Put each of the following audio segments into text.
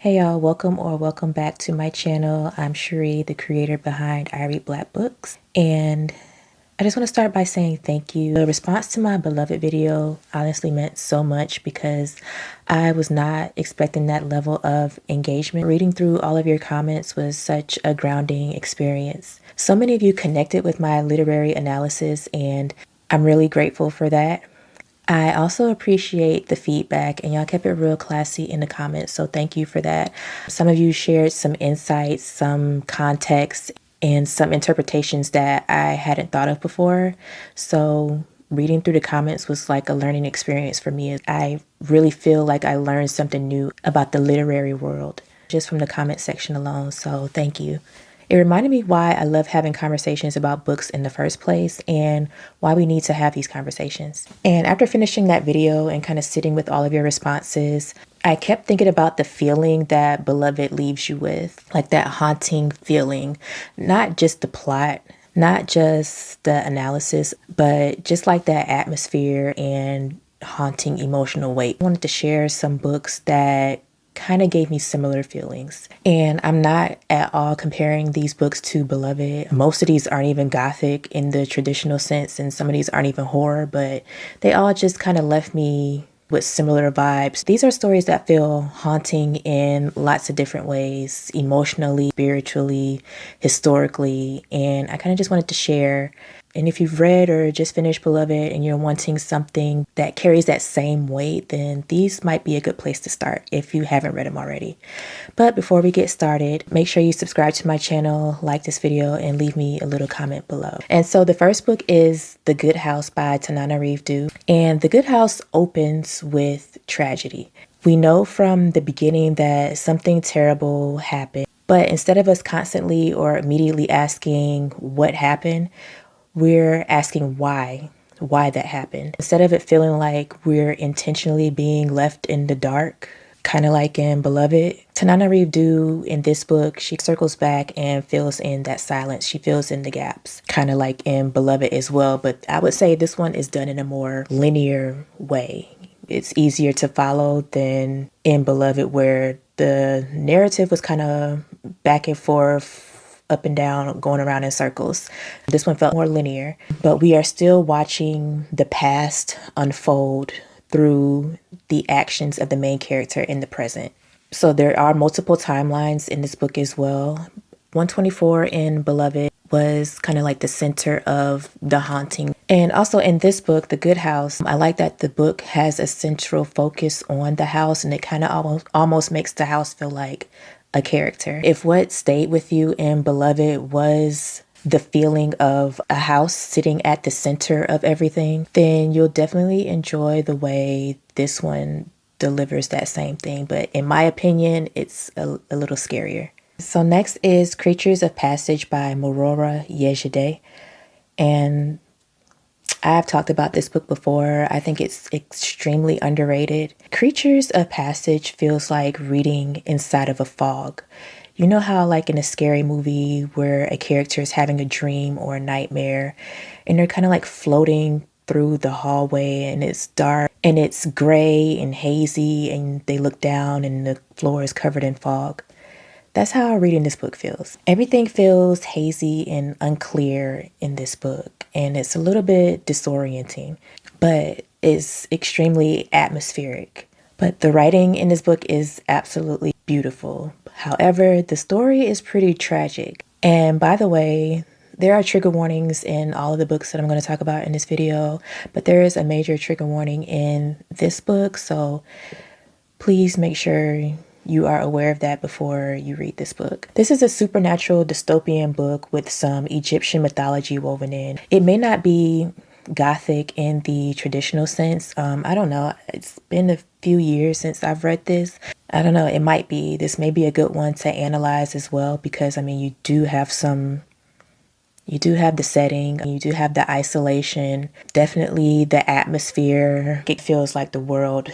Hey y'all, welcome back to my channel. I'm Cherie, the creator behind I Read Black Books, and I just want to start by saying thank you. The response to my beloved video honestly meant so much because I was not expecting that level of engagement. Reading through all of your comments was such a grounding experience. So many of you connected with my literary analysis, and I'm really grateful for that. I also appreciate the feedback, and y'all kept it real classy in the comments, so thank you for that. Some of you shared some insights, some context, and some interpretations that I hadn't thought of before. So reading through the comments was like a learning experience for me. I really feel like I learned something new about the literary world just from the comment section alone, so thank you. It reminded me why I love having conversations about books in the first place and why we need to have these conversations. And after finishing that video and kind of sitting with all of your responses, I kept thinking about the feeling that Beloved leaves you with, like that haunting feeling, not just the plot, not just the analysis, but just like that atmosphere and haunting emotional weight. I wanted to share some books that kind of gave me similar feelings. And I'm not at all comparing these books to Beloved. Most of these aren't even gothic in the traditional sense, and some of these aren't even horror, but they all just kind of left me with similar vibes. These are stories that feel haunting in lots of different ways, emotionally, spiritually, historically, and I kind of just wanted to share. And if you've read or just finished Beloved and you're wanting something that carries that same weight, then these might be a good place to start if you haven't read them already. But before we get started, make sure you subscribe to my channel, like this video, and leave me a little comment below. And so the first book is The Good House by Tanana Reeve. And The Good House opens with tragedy. We know from the beginning that something terrible happened, but instead of us constantly or immediately asking what happened, we're asking why that happened. Instead of it feeling like we're intentionally being left in the dark, kind of like in Beloved, Tanana Reeve in this book, she circles back and fills in that silence. She fills in the gaps, kind of like in Beloved as well. But I would say this one is done in a more linear way. It's easier to follow than in Beloved, where the narrative was kind of back and forth, up and down, going around in circles. This one felt more linear, but we are still watching the past unfold through the actions of the main character in the present. So there are multiple timelines in this book as well. 124 in Beloved was kind of like the center of the haunting. And also in this book, The Good House, I like that the book has a central focus on the house, and it kind of almost makes the house feel like a character. If what stayed with you in Beloved was the feeling of a house sitting at the center of everything, then you'll definitely enjoy the way this one delivers that same thing. But in my opinion, it's a little scarier. So next is Creatures of Passage by Morora Yejide. And I've talked about this book before. I think it's extremely underrated. Creatures of Passage feels like reading inside of a fog. You know how like in a scary movie where a character is having a dream or a nightmare and they're kind of like floating through the hallway and it's dark and it's gray and hazy and they look down and the floor is covered in fog? That's how reading this book feels. Everything feels hazy and unclear in this book, and it's a little bit disorienting, but it's extremely atmospheric. But the writing in this book is absolutely beautiful. However, the story is pretty tragic. And by the way, there are trigger warnings in all of the books that I'm going to talk about in this video, but there is a major trigger warning in this book, so please make sure you are aware of that before you read this book. This is a supernatural dystopian book with some Egyptian mythology woven in. It may not be gothic in the traditional sense. I don't know. It's been a few years since I've read this. I don't know. It might be. This may be a good one to analyze as well because, I mean, you do have the setting, you do have the isolation, definitely the atmosphere. It feels like the world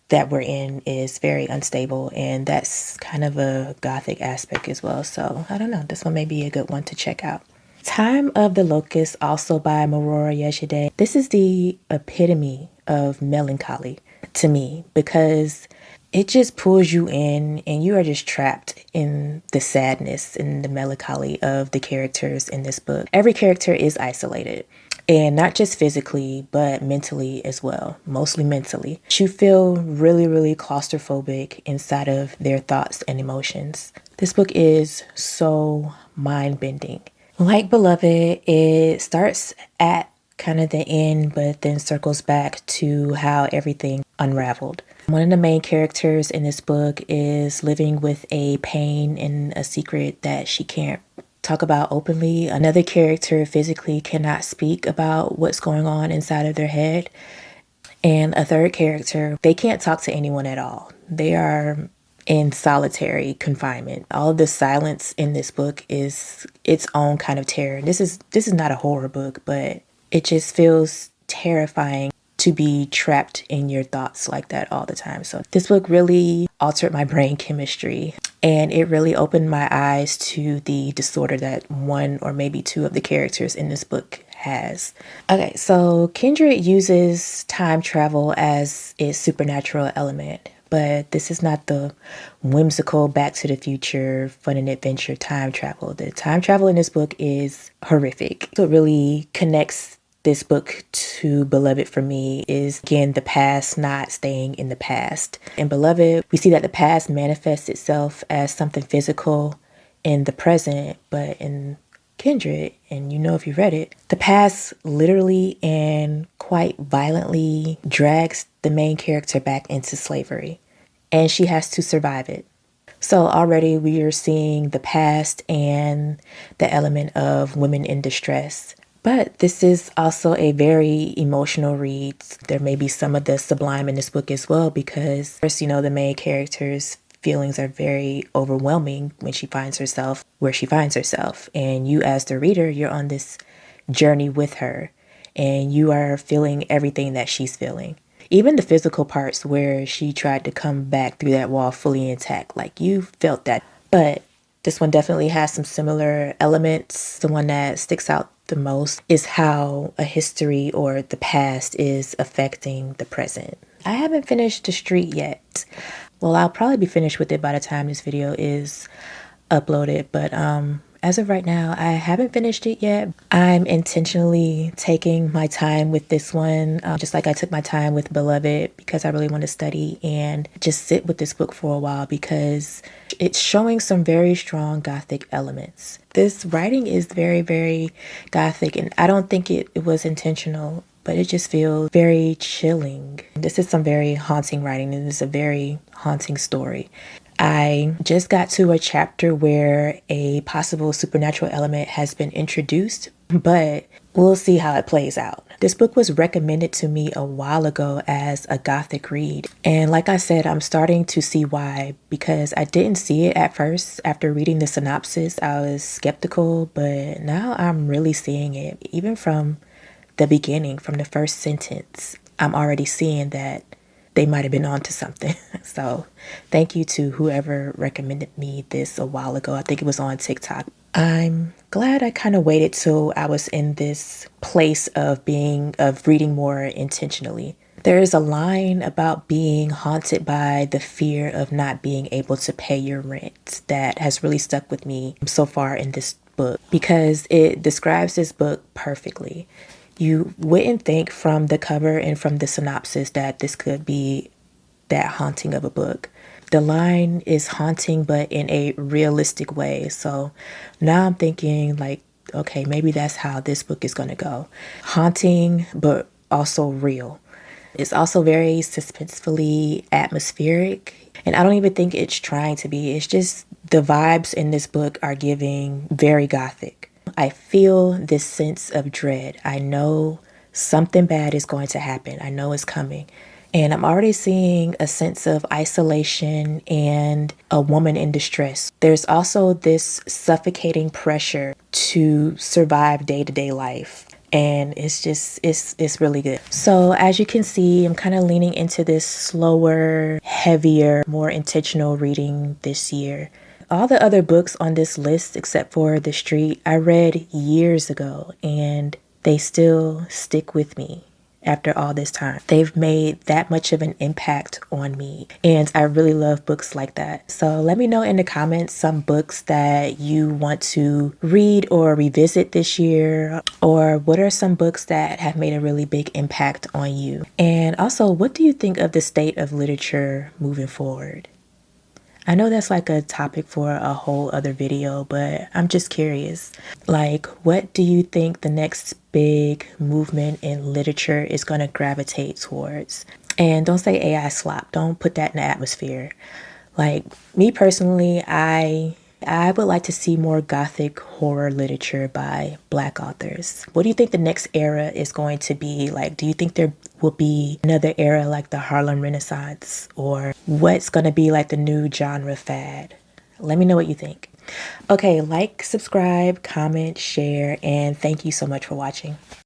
that we're in is very unstable, and that's kind of a gothic aspect as well. So I don't know, this one may be a good one to check out. Time of the Locust, also by Morora Yejide. This is the epitome of melancholy to me because it just pulls you in and you are just trapped in the sadness and the melancholy of the characters in this book. Every character is isolated. And not just physically, but mentally as well, mostly mentally. You feel really, really claustrophobic inside of their thoughts and emotions. This book is so mind-bending. Like Beloved, it starts at kind of the end, but then circles back to how everything unraveled. One of the main characters in this book is living with a pain and a secret that she can't talk about openly. Another character physically cannot speak about what's going on inside of their head. And a third character, they can't talk to anyone at all. They are in solitary confinement. All of the silence in this book is its own kind of terror. This is not a horror book, but it just feels terrifying to be trapped in your thoughts like that all the time. So this book really altered my brain chemistry, and it really opened my eyes to the disorder that one or maybe two of the characters in this book has. Okay, so Kindred uses time travel as its supernatural element, but this is not the whimsical Back to the Future fun and adventure time travel. The time travel in this book is horrific. What really connects this book to Beloved for me is, again, the past not staying in the past. In Beloved, we see that the past manifests itself as something physical in the present, but in Kindred, and you know if you read it, the past literally and quite violently drags the main character back into slavery, and she has to survive it. So already we are seeing the past and the element of women in distress. But this is also a very emotional read. There may be some of the sublime in this book as well, because first, the main character's feelings are very overwhelming when she finds herself where she finds herself. And you as the reader, you're on this journey with her and you are feeling everything that she's feeling. Even the physical parts where she tried to come back through that wall fully intact, like you felt that. But this one definitely has some similar elements. The one that sticks out the most is how a history or the past is affecting the present. I haven't finished The Street yet. Well, I'll probably be finished with it by the time this video is uploaded, but as of right now, I haven't finished it yet. I'm intentionally taking my time with this one, just like I took my time with Beloved, because I really want to study and just sit with this book for a while, because it's showing some very strong Gothic elements. This writing is very, very Gothic, and I don't think it was intentional, but it just feels very chilling. This is some very haunting writing, and it's a very haunting story. I just got to a chapter where a possible supernatural element has been introduced, but we'll see how it plays out. This book was recommended to me a while ago as a Gothic read. And like I said, I'm starting to see why, because I didn't see it at first. After reading the synopsis, I was skeptical, but now I'm really seeing it. Even from the beginning, from the first sentence, I'm already seeing that they might have been onto something. So thank you to whoever recommended me this a while ago. I think it was on TikTok. I'm glad I kind of waited till I was in this place of reading more intentionally. There is a line about being haunted by the fear of not being able to pay your rent that has really stuck with me so far in this book, because it describes this book perfectly. You wouldn't think from the cover and from the synopsis that this could be that haunting of a book. The line is haunting, but in a realistic way. So now I'm thinking like, okay, maybe that's how this book is going to go. Haunting, but also real. It's also very suspensefully atmospheric. And I don't even think it's trying to be. It's just the vibes in this book are giving very Gothic. I feel this sense of dread. I know something bad is going to happen. I know it's coming. And I'm already seeing a sense of isolation and a woman in distress. There's also this suffocating pressure to survive day-to-day life. And it's really good. So as you can see, I'm kind of leaning into this slower, heavier, more intentional reading this year. All the other books on this list, except for The Street, I read years ago, and they still stick with me. after all this time. They've made that much of an impact on me, and I really love books like that. So let me know in the comments some books that you want to read or revisit this year, or what are some books that have made a really big impact on you. And also, what do you think of the state of literature moving forward? I know that's like a topic for a whole other video, but I'm just curious. Like, what do you think the next big movement in literature is going to gravitate towards? And don't say AI slop. Don't put that in the atmosphere. Like, me personally, I would like to see more gothic horror literature by Black authors. What do you think the next era is going to be like? Do you think there will be another era like the Harlem Renaissance, or what's going to be like the new genre fad? Let me know what you think. Okay, like, subscribe, comment, share, and thank you so much for watching.